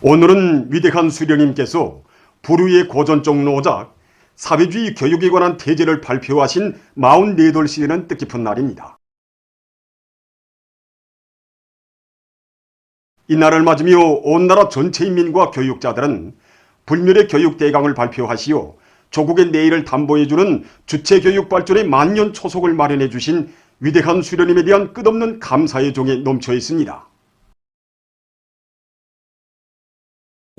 오늘은 위대한 수령님께서 불후의 고전적 노작 사회주의 교육에 관한 태제를 발표하신 44돌시되는 뜻깊은 날입니다. 이날을 맞으며 온 나라 전체 인민과 교육자들은 불멸의 교육대강을 발표하시어 조국의 내일을 담보해주는 주체교육 발전의 만년 초석을 마련해 주신 위대한 수령님에 대한 끝없는 감사의 종에 넘쳐 있습니다.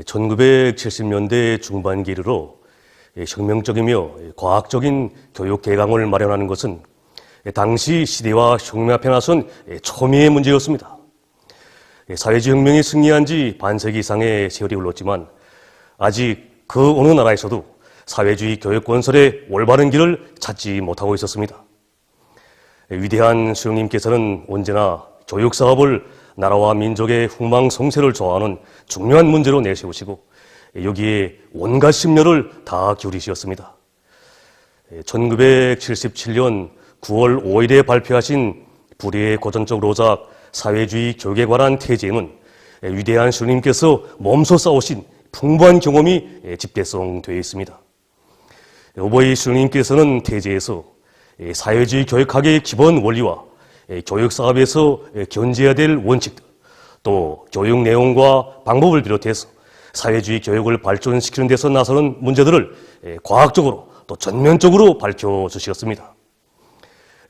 1970년대 중반기로 혁명적이며 과학적인 교육 개강을 마련하는 것은 당시 시대와 혁명 앞에 나선 초미의 문제였습니다. 사회주의 혁명이 승리한 지 반세기 이상의 세월이 흘렀지만 아직 그 어느 나라에서도 사회주의 교육 건설의 올바른 길을 찾지 못하고 있었습니다. 위대한 수령님께서는 언제나 교육 사업을 나라와 민족의 흥망성쇠를 좋아하는 중요한 문제로 내세우시고 여기에 온갖 심려를 다 기울이셨습니다. 1977년 9월 5일에 발표하신 불의의 고전적 로작 사회주의 교육에 관한 태제에는 위대한 수령님께서 몸소 쌓으신 풍부한 경험이 집대성되어 있습니다. 오보이 수령님께서는 태제에서 사회주의 교육학의 기본 원리와 교육 사업에서 견제해야 될 원칙들, 또 교육 내용과 방법을 비롯해서 사회주의 교육을 발전시키는 데서 나서는 문제들을 과학적으로 또 전면적으로 밝혀주셨습니다.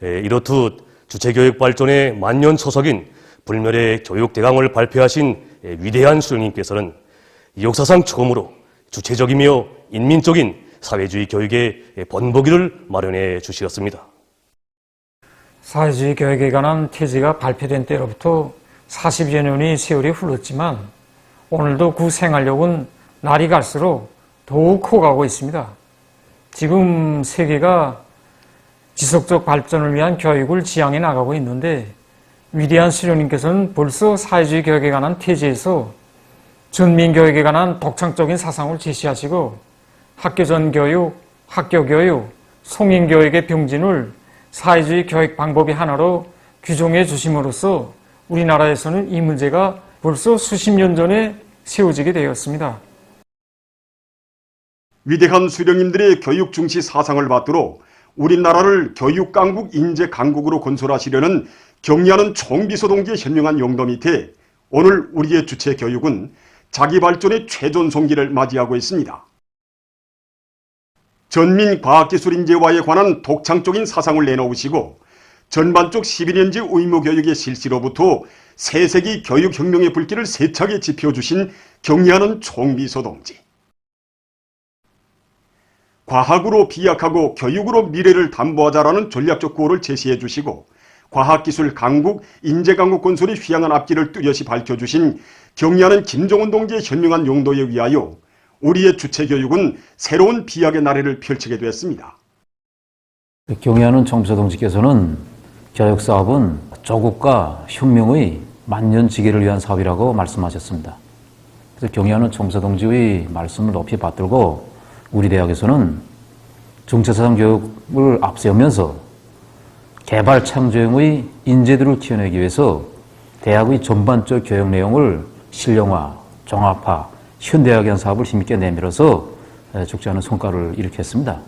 이렇듯 주체교육 발전의 만년 초석인 불멸의 교육대강을 발표하신 위대한 수령님께서는 역사상 처음으로 주체적이며 인민적인 사회주의 교육의 번복기를 마련해 주셨습니다. 사회주의 교육에 관한 태제가 발표된 때로부터 40여 년의 세월이 흘렀지만 오늘도 그 생활력은 날이 갈수록 더욱 커가고 있습니다. 지금 세계가 지속적 발전을 위한 교육을 지향해 나가고 있는데 위대한 수령님께서는 벌써 사회주의 교육에 관한 태제에서 전민교육에 관한 독창적인 사상을 제시하시고 학교전 교육, 학교교육, 송인교육의 병진을 사회주의 교육 방법의 하나로 규정해 주심으로써 우리나라에서는 이 문제가 벌써 수십 년 전에 세워지게 되었습니다. 위대한 수령님들의 교육 중시 사상을 받들어 우리나라를 교육 강국, 인재 강국으로 건설하시려는 경의하는 총비서동지의 현명한 용도 밑에 오늘 우리의 주체 교육은 자기 발전의 최전성기를 맞이하고 있습니다. 전민 과학기술 인재화에 관한 독창적인 사상을 내놓으시고 전반적 11년제 의무교육의 실시로부터 새세기 교육혁명의 불길을 세차게 지펴주신 경의하는 총비서동지. 과학으로 비약하고 교육으로 미래를 담보하자라는 전략적 구호를 제시해 주시고 과학기술 강국, 인재강국 건설의 휘황한 앞길을 뚜렷이 밝혀주신 경의하는 김정은 동지의 현명한 용도에 의하여 우리의 주체교육은 새로운 비약의 나래를 펼치게 되었습니다. 경의하는 총비서동지께서는 교육사업은 조국과 혁명의 만년지기를 위한 사업이라고 말씀하셨습니다. 그래서 경의하는 총비서동지의 말씀을 높이 받들고 우리 대학에서는 정체사상 교육을 앞세우면서 개발 창조형의 인재들을 키워내기 위해서 대학의 전반적 교육 내용을 실용화, 종합화, 현대화한 사업을 힘있게 내밀어서 죽지 않은 성과를 일으켰습니다.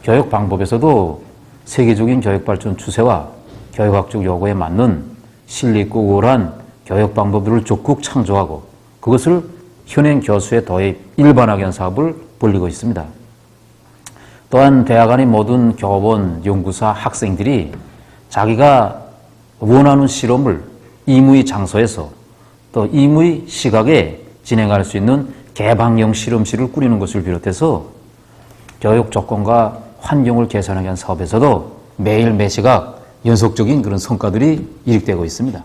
교육 방법에서도 세계적인 교육 발전 추세와 교육학적 요구에 맞는 실리 있고 우월한 교육 방법들을 적극 창조하고 그것을 현행 교수에 도입, 일반화하게 한 사업을 벌이고 있습니다. 또한 대학 안의 모든 교원, 연구사, 학생들이 자기가 원하는 실험을 임의 장소에서 또 임의 시각에 진행할 수 있는 개방형 실험실을 꾸리는 것을 비롯해서 교육 조건과 환경을 개선하기 위한 사업에서도 매일 매시각 연속적인 그런 성과들이 이룩되고 있습니다.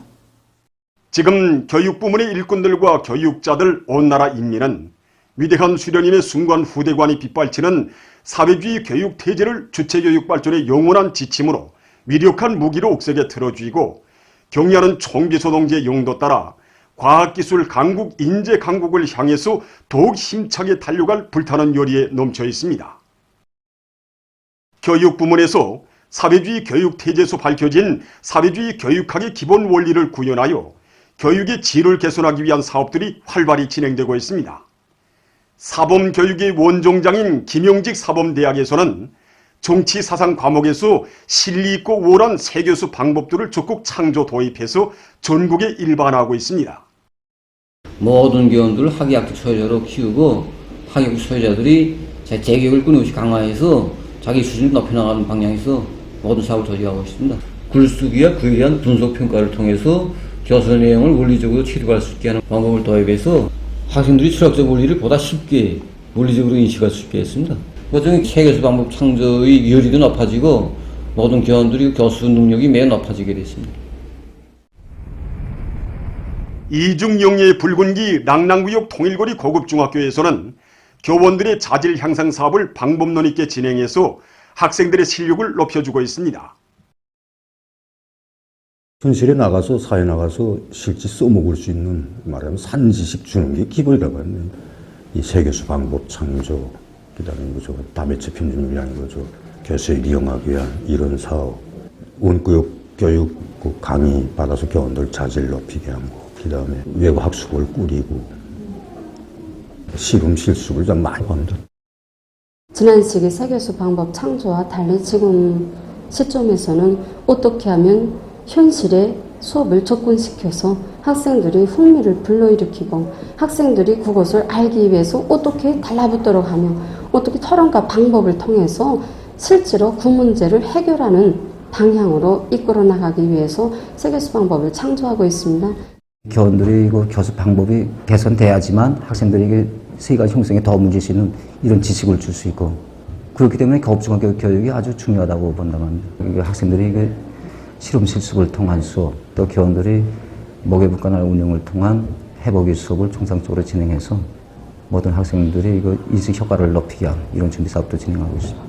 지금 교육부문의 일꾼들과 교육자들 온 나라 인민은 위대한 수령님의 순관 후대관이 빗발치는 사회주의 교육 태제를 주체교육 발전의 영원한 지침으로 위력한 무기로 옥석에 틀어쥐고 경의하는 총비서동지의 용도 따라 과학기술 강국, 인재 강국을 향해서 더욱 힘차게 달려갈 불타는 열의에 넘쳐 있습니다. 교육부문에서 사회주의 교육 태제에서 밝혀진 사회주의 교육학의 기본 원리를 구현하여 교육의 질을 개선하기 위한 사업들이 활발히 진행되고 있습니다. 사범교육의 원종장인 김용직 사범대학에서는 정치 사상 과목에서 실리 있고 우월한 세교수 방법들을 적극 창조 도입해서 전국에 일반화하고 있습니다. 모든 교원들을 학위학습 소유자로 키우고 학위학습 소유자들이 재교육을 끊임없이 강화해서 자기 수준을 높여나가는 방향에서 모든 사업을 조직하고 있습니다. 글쓰기와 그에 대한 분석평가를 통해서 교수 내용을 원리적으로 취득할 수 있게 하는 방법을 도입해서 학생들이 철학적 원리를 보다 쉽게 원리적으로 인식할 수 있게 했습니다. 그중에 세교수 방법 창조의 이율이 높아지고 모든 교원들이 교수 능력이 매우 높아지게 됐습니다. 이중영예의 붉은기 랑랑구역 통일거리 고급중학교에서는 교원들의 자질 향상 사업을 방법론 있게 진행해서 학생들의 실력을 높여주고 있습니다. 현실에 나가서 사회에 나가서 실제 써먹을 수 있는 말하면 산지식 주는 게 기본이라고 하네요. 이 세교수 방법 창조, 그다음에 뭐죠 다매체 편집 위한 거죠 교수를 이용하기 위한 이런 사업, 원구역 교육 강의 받아서 교원들 자질 높이게 하고, 그다음에 외부 학습을 꾸리고 실험 실습을 좀 많이 합니다. 지난 시기 세교수 방법 창조와 달리 지금 시점에서는 어떻게 하면 현실에 수업을 접근시켜서 학생들이 흥미를 불러일으키고 학생들이 그것을 알기 위해서 어떻게 달라붙도록 하며 어떻게 토론과 방법을 통해서 실제로 그 문제를 해결하는 방향으로 이끌어 나가기 위해서 세교수 방법을 창조하고 있습니다. 교원들이 이거 교수 방법이 개선돼야지만 학생들에게 세 가지 형성에 도움을 줄 수 있는 이런 지식을 줄 수 있고, 그렇기 때문에 고급중학교 교육이 아주 중요하다고 본다고 합니다. 학생들이 실험 실습을 통한 수업, 또 교원들이 목요일과날 운영을 통한 해보기 수업을 정상적으로 진행해서 모든 학생들이 이거 인식 효과를 높이기 위한 이런 준비 사업도 진행하고 있습니다.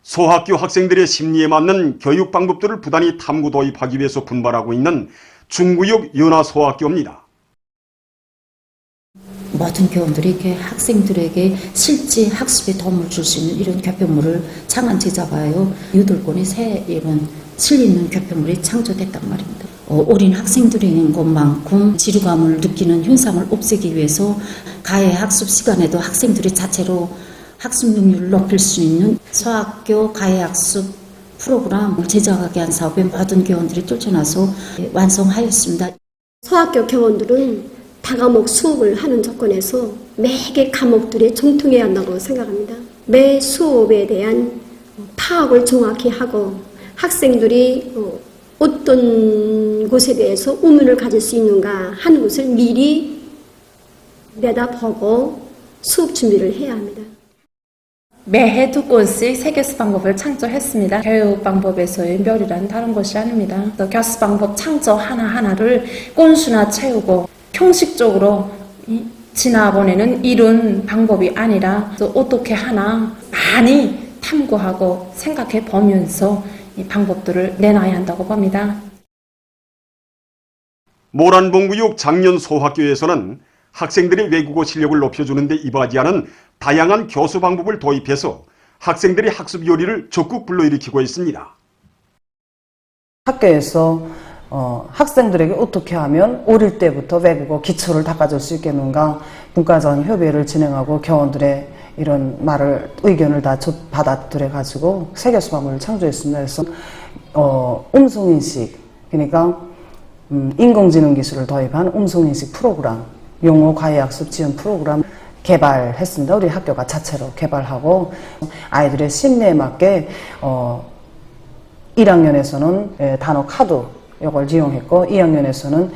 소학교 학생들의 심리에 맞는 교육 방법들을 부단히 탐구 도입하기 위해서 분발하고 있는 중구역 연화소학교입니다. 모든 교원들이 이렇게 학생들에게 실제 학습에 도움을 줄 수 있는 이런 교표물을 창안 제작하여 8권의 새 이런 실리는 교표물이 창조됐단 말입니다. 어린 학생들인 것만큼 지루감을 느끼는 현상을 없애기 위해서 가해 학습 시간에도 학생들이 자체로 학습 능률을 높일 수 있는 소학교 가해 학습 프로그램을 제작하게 한 사업에 모든 교원들이 쫓아나서 완성하였습니다. 소학교 교원들은 다과목 수업을 하는 조건에서 매개 과목들에 정통해야 한다고 생각합니다. 매 수업에 대한 파악을 정확히 하고 학생들이 어떤 곳에 대해서 의문을 가질 수 있는가 하는 것을 미리 내다보고 수업 준비를 해야 합니다. 매해 2권씩 세교수 방법을 창조했습니다. 교육 방법에서의 멸이란 다른 것이 아닙니다. 교수 방법 창조 하나하나를 꼰수나 채우고 형식적으로 지나보내는 이런 방법이 아니라 또 어떻게 하나 많이 탐구하고 생각해 보면서 이 방법들을 내놔야 한다고 봅니다. 모란봉구역 장년소학교에서는 학생들의 외국어 실력을 높여주는 데 이바지하는 다양한 교수 방법을 도입해서 학생들의 학습 요리를 적극 불러일으키고 있습니다. 학교에서 학생들에게 어떻게 하면 어릴 때부터 외국어 기초를 닦아줄 수 있겠는가 분과장 협의를 진행하고 교원들의 이런 말을 의견을 다 받아들여 가지고 세교수 방법을 창조했습니다. 그래서 음성인식, 그러니까 인공지능 기술을 도입한 음성인식 프로그램, 용어 과외학습 지원 프로그램 개발했습니다. 우리 학교가 자체로 개발하고 아이들의 심리에 맞게 1학년에서는 단어 카드 이걸 이용했고 2학년에서는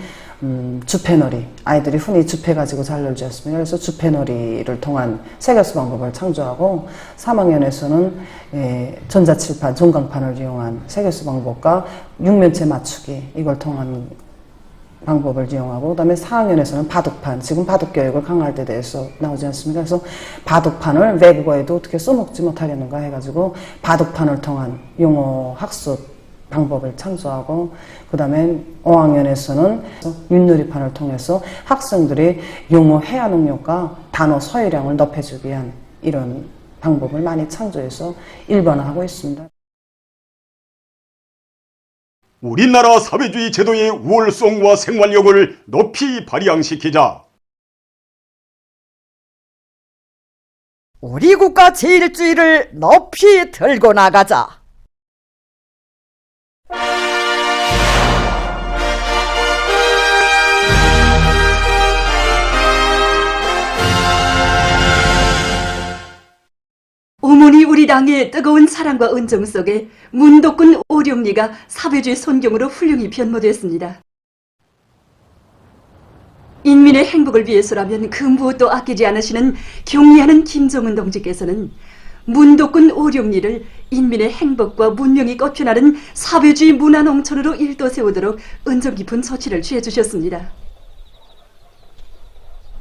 주패놀이, 아이들이 흔히 주패 가지고 잘 놀지 않습니까? 그래서 주패놀이를 통한 세교수 방법을 창조하고 3학년에서는 전자칠판, 전광판을 이용한 세교수 방법과 육면체 맞추기 이걸 통한 방법을 이용하고, 그 다음에 4학년에서는 바둑판, 지금 바둑교육을 강화할 때 대해서 나오지 않습니까? 그래서 바둑판을 외국어에도 어떻게 써먹지 못하겠는가 해가지고 바둑판을 통한 용어 학습 방법을 창조하고, 그 다음에 5학년에서는 윷놀이판을 통해서 학생들이 용어 회화 능력과 단어 소유량을 높여주기 위한 이런 방법을 많이 창조해서 일반화하고 있습니다. 우리나라 사회주의 제도의 우월성과 생활력을 높이 발扬시키자. 우리 국가 제1주의를 높이 들고 나가자. 어머니 우리 당의 뜨거운 사랑과 은정 속에 문덕군 오룡리가 사회주의 손경으로 훌륭히 변모됐습니다. 인민의 행복을 위해서라면 그 무엇도 아끼지 않으시는 경리하는 김정은 동지께서는 문덕군 오룡리를 인민의 행복과 문명이 꽃피나는 사회주의 문화농촌으로 일도세우도록 은정 깊은 조치를 취해주셨습니다.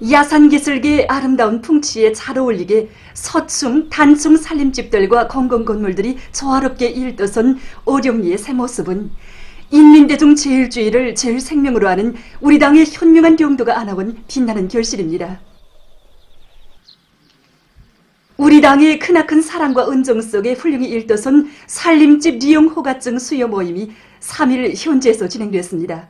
야산기슭의 아름다운 풍치에 잘 어울리게 서충, 단충 살림집들과 공공건물들이 조화롭게 일떠선 오룡리의 새 모습은 인민대중 제일주의를 제일 생명으로 하는 우리 당의 현명한 용도가 안아온 빛나는 결실입니다. 우리 당의 크나큰 사랑과 은정 속에 훌륭히 일떠선 살림집 리용 호가증 수요 모임이 3일 현지에서 진행됐습니다.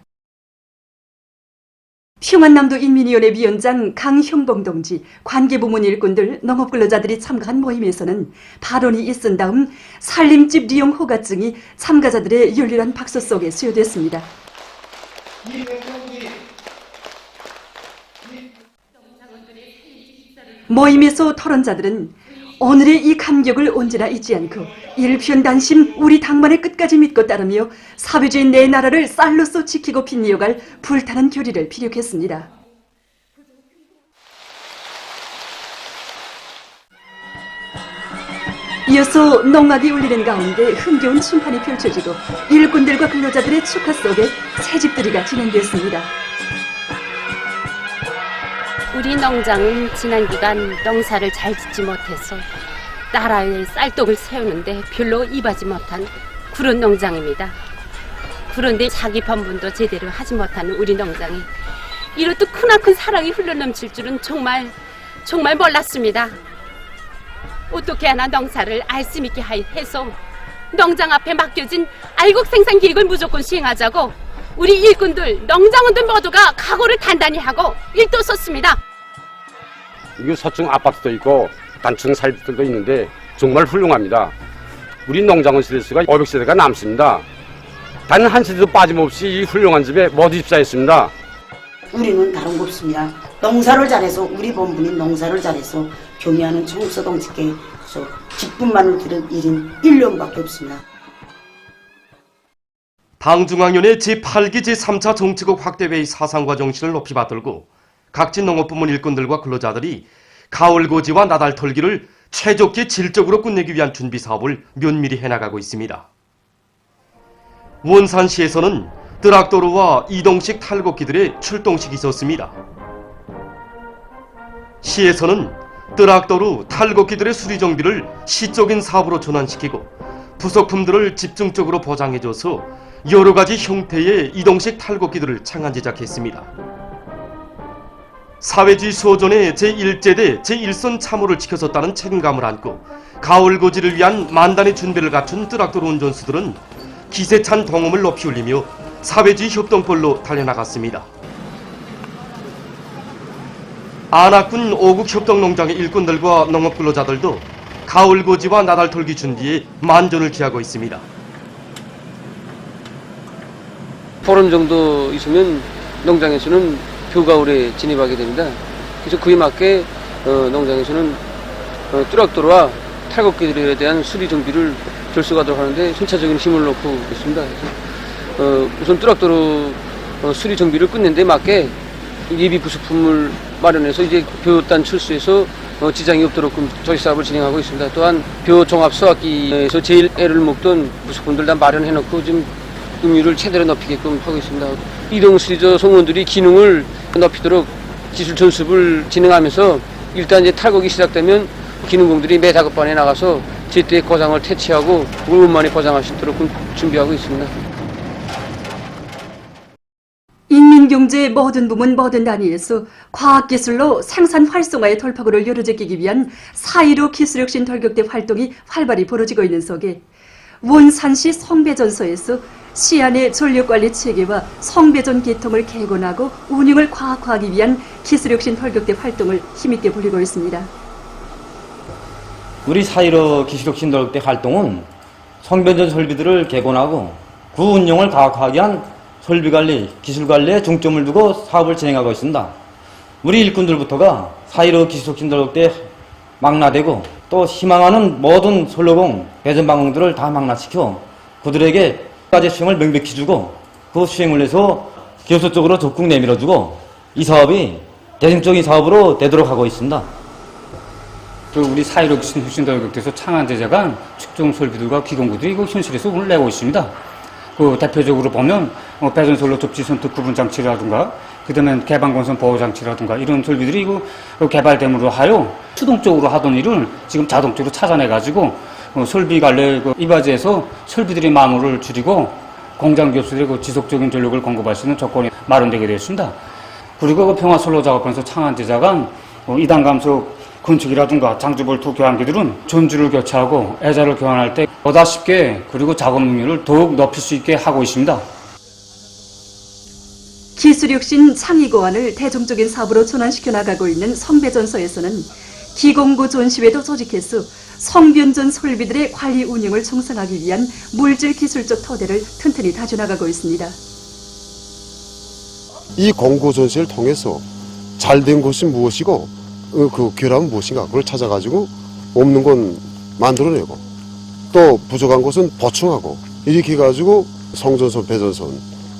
평안남도 인민위원회 위원장 강형봉 동지, 관계부문 일꾼들, 농업근로자들이 참가한 모임에서는 발언이 있은 다음 살림집 리용 호가증이 참가자들의 열렬한 박수 속에 수여됐습니다. 모임에서 토론자들은 오늘의 이 감격을 언제나 잊지 않고 일편단심 우리 당만의 끝까지 믿고 따르며 사회주의 내 나라를 쌀로서 지키고 빛내어갈 불타는 결의를 피력했습니다. 이어서 농악이 울리는 가운데 흥겨운 심판이 펼쳐지고 일꾼들과 근로자들의 축하 속에 새집들이가 진행됐습니다. 우리 농장은 지난 기간 농사를 잘 짓지 못해서 나라의 쌀떡을 세우는데 별로 입하지 못한 그런 농장입니다. 그런데 자기 번분도 제대로 하지 못하는 우리 농장이 이렇듯 크나큰 사랑이 흘러넘칠 줄은 정말 몰랐습니다. 어떻게 하나 농사를 알심 있게 해서 농장 앞에 맡겨진 알곡 생산 계획을 무조건 시행하자고 우리 일꾼들, 농장원들 모두가 각오를 단단히 하고 일도 섰습니다. 이게 서층 아파트도 있고 단층 살집들도 있는데 정말 훌륭합니다. 우리 농장원 세대수가 500세대가 남습니다. 단 한 세대도 빠짐없이 이 훌륭한 집에 모두 입사했습니다. 우리는 다른 거 없습니다. 농사를 잘해서 우리 본분인 농사를 잘해서 경의하는 청서동지께 기쁨만을 드린 일인 1년밖에 없습니다. 당중앙위원회 제8기 제3차 정치국 확대회의 사상과 정신을 높이 받들고 각지 농업부문 일꾼들과 근로자들이 가을고지와 나달 털기를 최적기 질적으로 끝내기 위한 준비 사업을 면밀히 해나가고 있습니다. 원산시에서는 트랙터로와 이동식 탈곡기들의 출동식이 있었습니다. 시에서는 트랙터로 탈곡기들의 수리 정비를 시적인 사업으로 전환시키고 부속품들을 집중적으로 보장해줘서 여러 가지 형태의 이동식 탈곡기들을 창안 제작했습니다. 사회주의 소전의 제1제대 제1선 참호를 지켜섰다는 책임감을 안고 가을고지를 위한 만단의 준비를 갖춘 트랙터 운전수들은 기세찬 동음을 높이 울리며 사회주의 협동벌로 달려나갔습니다. 안악군 오국협동농장의 일꾼들과 농업근로자들도 가을고지와 나달털기 준비에 만전을 기하고 있습니다. 보름 정도 있으면 농장에서는 겨가을에 진입하게 됩니다. 그래서 그에 맞게 농장에서는 트랙터와 탈곡기들에 대한 수리 정비를 결수하도록 하는데 순차적인 힘을 놓고 있습니다. 그래서 우선 트랙터로 수리 정비를 끝낸 데 맞게 예비 부속품을 마련해서 이제 벼단 출수에서 지장이 없도록 조리 사업을 진행하고 있습니다. 또한 벼 종합 수확기에서 제일 애를 먹던 부속품들 다 마련해놓고 지금 음율을 최대로 높이게끔 하고 있습니다. 이동수리조 송원들이 기능을 높이도록 기술 전습을 진행하면서 일단 이제 탈곡이 시작되면 기능공들이 매 작업반에 나가서 제때 고장을 퇴치하고 5분 만에 고장할 수 있도록 준비하고 있습니다. 인민경제의 모든 부문 모든 단위에서 과학기술로 생산 활성화의 돌파구를 열어제끼기 위한 4.15 기술혁신 돌격대 활동이 활발히 벌어지고 있는 속에 원산시 성배전서에서 시안의 전력관리 체계와 성배전 계통을 개건하고 운영을 과학화하기 위한 기술혁신 혈격대 활동을 힘있게 벌이고 있습니다. 우리 사이로 기술혁신 혈격대 활동은 성배전 설비들을 개건하고 구 운용을 과학화하기 위한 설비관리, 기술관리에 중점을 두고 사업을 진행하고 있습니다. 우리 일꾼들부터가 사이로 기술혁신 혈격대 망라되고 또 희망하는 모든 선로공, 배전방공들을 다 망라시켜 그들에게 까지 수행을 명백히 주고 그 수행을 해서 기업소 쪽으로 적극 내밀어주고 이 사업이 대중적인 사업으로 되도록 하고 있습니다. 우리 사회로 혁신도역에서 창안제자간 측정 설비들과 기공구들이 그 현실에서 오늘 내고 있습니다. 그 대표적으로 보면 배전선로 접지선 특구분 장치라든가 그다음에 개방건선 보호 장치라든가 이런 설비들이 그 개발됨으로 하여 수동적으로 하던 일을 지금 자동적으로 찾아내 가지고 설비 관리 이바지에서 설비들의 마모를 줄이고 공장 기업들의 지속적인 전력을 공급할 수 있는 조건이 마련되게 되었습니다. 그리고 평화선로 작업하면서 창안제자간 2단 감속 건축이라든가 장주볼트 교환기들은 전주를 교체하고 애자를 교환할 때 보다 쉽게 그리고 작업 능률을 더욱 높일 수 있게 하고 있습니다. 기술혁신 창의고안을 대중적인 사업으로 전환시켜 나가고 있는 성배전소에서는 기공구 전시회도 조직해서 성변전 설비들의 관리 운영을 총성하기 위한 물질 기술적 토대를 튼튼히 다져나가고 있습니다. 이 공구 전시를 통해서 잘된 것이 무엇이고 그 결함은 무엇인가 그걸 찾아가지고 없는 건 만들어내고 또 부족한 것은 보충하고 이렇게 해가지고 성전선, 배전선,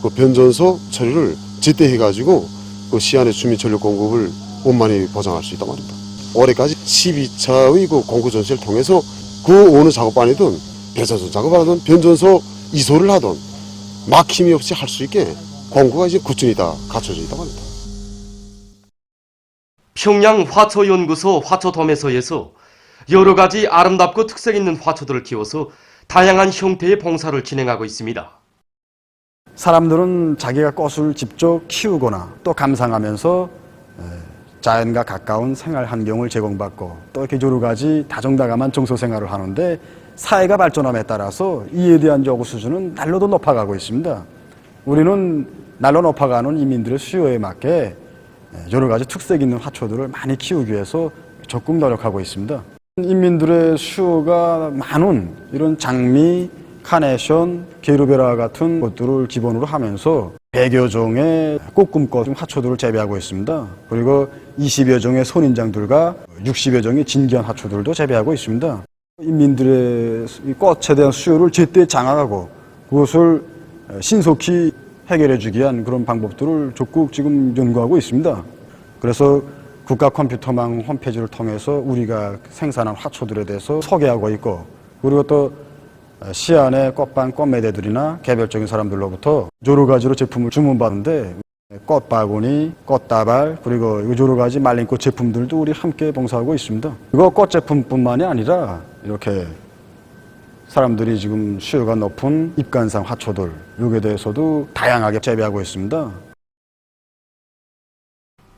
그 변전소 처리를 제때 해가지고 그 시안의 주민 전력 공급을 원만히 보장할 수 있단 말입니다. 올해까지 12차의 그 공구 전시를 통해서 그 어느 작업반이든 배전소 작업하든 변전소 이소를 하든 막힘이 없이 할 수 있게 공구가 이제 구축이 다 갖춰져 있단 말입니다. 평양 화초연구소 화초도매소에서 여러 가지 아름답고 특색 있는 화초들을 키워서 다양한 형태의 봉사를 진행하고 있습니다. 사람들은 자기가 꽃을 직접 키우거나 또 감상하면서 자연과 가까운 생활 환경을 제공받고 또 이렇게 여러 가지 다정다감한 정서 생활을 하는데 사회가 발전함에 따라서 이에 대한 요구 수준은 날로도 높아가고 있습니다. 우리는 날로 높아가는 이민들의 수요에 맞게 여러 가지 특색 있는 화초들을 많이 키우기 위해서 적극 노력하고 있습니다. 인민들의 수요가 많은 이런 장미, 카네이션, 게르베라 같은 것들을 기본으로 하면서 100여 종의 꽃금꽃 화초들을 재배하고 있습니다. 그리고 20여 종의 선인장들과 60여 종의 진귀한 화초들도 재배하고 있습니다. 인민들의 꽃에 대한 수요를 제때 장악하고 그것을 신속히 해결해주기 위한 그런 방법들을 적극 지금 연구하고 있습니다. 그래서 국가 컴퓨터망 홈페이지를 통해서 우리가 생산한 화초들에 대해서 소개하고 있고 그리고 또 시안의 꽃반 꽃매대들이나 개별적인 사람들로부터 여러 가지로 제품을 주문받는데 꽃바구니, 꽃다발 그리고 여러 가지 말린 꽃 제품들도 우리 함께 봉사하고 있습니다. 이거 꽃 제품뿐만이 아니라 이렇게 사람들이 지금 수요가 높은 입간상 화초들 여기에 대해서도 다양하게 재배하고 있습니다.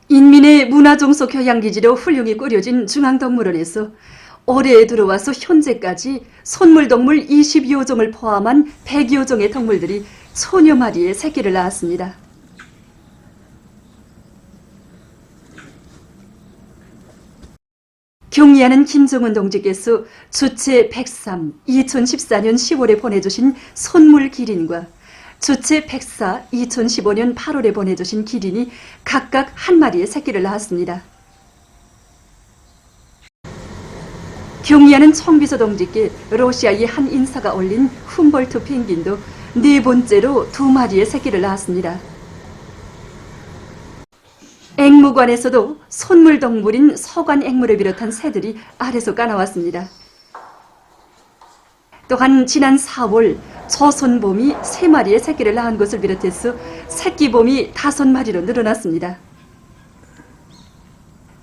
인민의 문화종속 교양기지로 훌륭히 꾸려진 중앙동물원에서 올해에 들어와서 현재까지 손물동물 20여 종을 포함한 100여 종의 동물들이 1000여 마리의 새끼를 낳았습니다. 경리하는 김정은 동지께서 주체 103 2014년 10월에 보내주신 손물 기린과 주체 104 2015년 8월에 보내주신 기린이 각각 한 마리의 새끼를 낳았습니다. 경리하는 청비서 동지께 러시아의 한 인사가 올린 훔볼트 펭귄도 4번째로 2마리의 새끼를 낳았습니다. 앵무관에서도 손물동물인 서관 앵무를 비롯한 새들이 알에서 까나왔습니다. 또한 지난 4월 조선봄이 3마리의 새끼를 낳은 것을 비롯해서 새끼봄이 5마리로 늘어났습니다.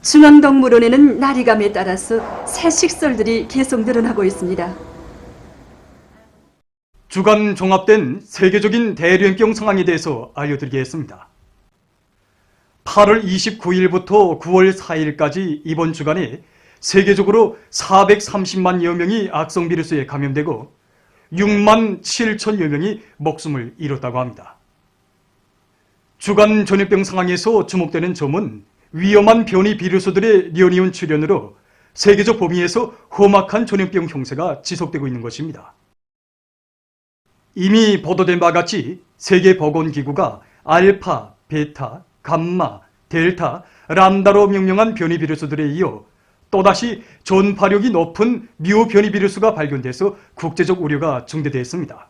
중앙동물원에는 나리감에 따라서 새 식설들이 계속 늘어나고 있습니다. 주간 종합된 세계적인 대류행병 상황에 대해서 알려드리겠습니다. 8월 29일부터 9월 4일까지 이번 주간에 세계적으로 430만여 명이 악성 비루스에 감염되고 6만 7천여 명이 목숨을 잃었다고 합니다. 주간 전염병 상황에서 주목되는 점은 위험한 변이 비루스들의 연이은 출현으로 세계적 범위에서 험악한 전염병 형세가 지속되고 있는 것입니다. 이미 보도된 바와 같이 세계보건기구가 알파, 베타, 감마, 델타, 람다로 명명한 변이 비루스들에 이어 또다시 전파력이 높은 뮤 변이 비루스가 발견돼서 국제적 우려가 증대됐습니다.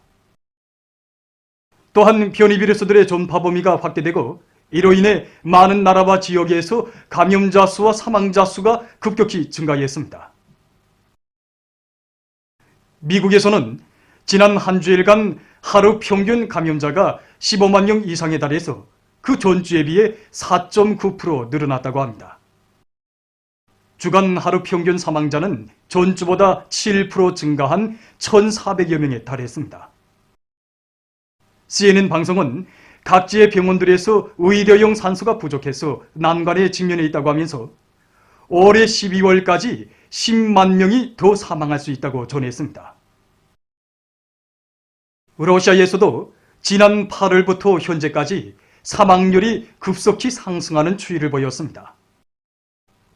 또한 변이 비루스들의 전파 범위가 확대되고 이로 인해 많은 나라와 지역에서 감염자 수와 사망자 수가 급격히 증가했습니다. 미국에서는 지난 한 주일간 하루 평균 감염자가 15만 명 이상에 달해서 그 전주에 비해 4.9% 늘어났다고 합니다. 주간 하루 평균 사망자는 전주보다 7% 증가한 1,400여 명에 달했습니다. CNN 방송은 각지의 병원들에서 의료용 산소가 부족해서 난관에 직면해 있다고 하면서 올해 12월까지 10만 명이 더 사망할 수 있다고 전했습니다. 러시아에서도 지난 8월부터 현재까지 사망률이 급속히 상승하는 추이를 보였습니다.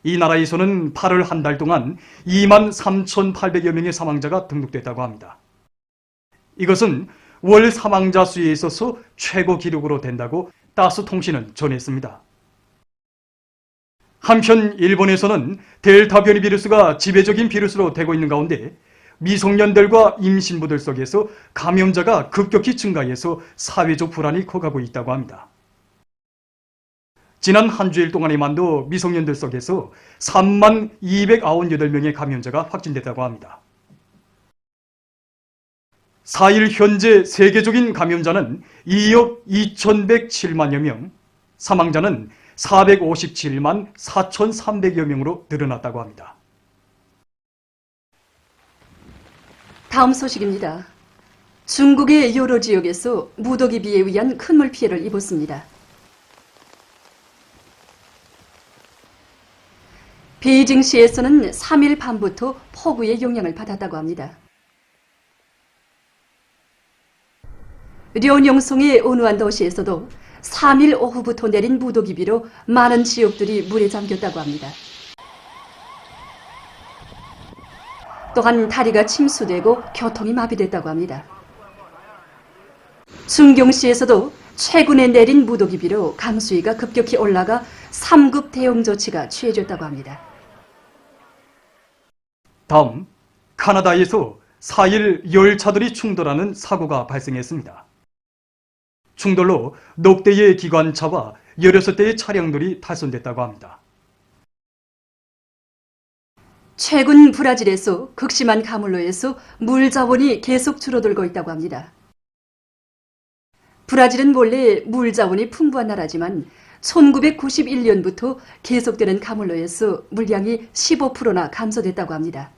이 나라에서는 8월 한 달 동안 2만 3,800여 명의 사망자가 등록됐다고 합니다. 이것은 월 사망자 수에 있어서 최고 기록으로 된다고 따스 통신은 전했습니다. 한편 일본에서는 델타 변이 비루스가 지배적인 비루스로 되고 있는 가운데 미성년들과 임신부들 속에서 감염자가 급격히 증가해서 사회적 불안이 커가고 있다고 합니다. 지난 한 주일 동안에만도 미성년들 속에서 3만 298명의 감염자가 확진됐다고 합니다. 4일 현재 세계적인 감염자는 2억 2,107만여 명, 사망자는 457만 4,300여 명으로 늘어났다고 합니다. 다음 소식입니다. 중국의 여러 지역에서 무더기 비에 의한 큰 물 피해를 입었습니다. 베이징시에서는 3일 밤부터 폭우의 영향을 받았다고 합니다. 련용송의 온화한 도시에서도 3일 오후부터 내린 무더기 비로 많은 지역들이 물에 잠겼다고 합니다. 또한 다리가 침수되고 교통이 마비됐다고 합니다. 순경시에서도 최근에 내린 무더기 비로 강수위가 급격히 올라가 3급 대응 조치가 취해졌다고 합니다. 다음, 카나다에서 4일 열차들이 충돌하는 사고가 발생했습니다. 충돌로 넉 대의 기관차와 16대의 차량들이 탈선됐다고 합니다. 최근 브라질에서 극심한 가물로 인해서 물 자원이 계속 줄어들고 있다고 합니다. 브라질은 원래 물 자원이 풍부한 나라지만 1991년부터 계속되는 가물로 인해서 물량이 15%나 감소됐다고 합니다.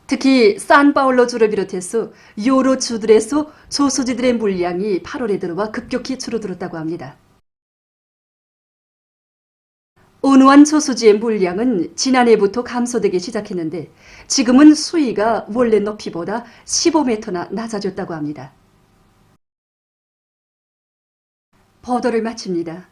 특히 산파울로주를 비롯해서 여러 주들에서 조소지들의 물량이 8월에 들어와 급격히 줄어들었다고 합니다. 온화한 조소지의 물량은 지난해부터 감소되기 시작했는데 지금은 수위가 원래 높이보다 15m나 낮아졌다고 합니다. 보도를 마칩니다.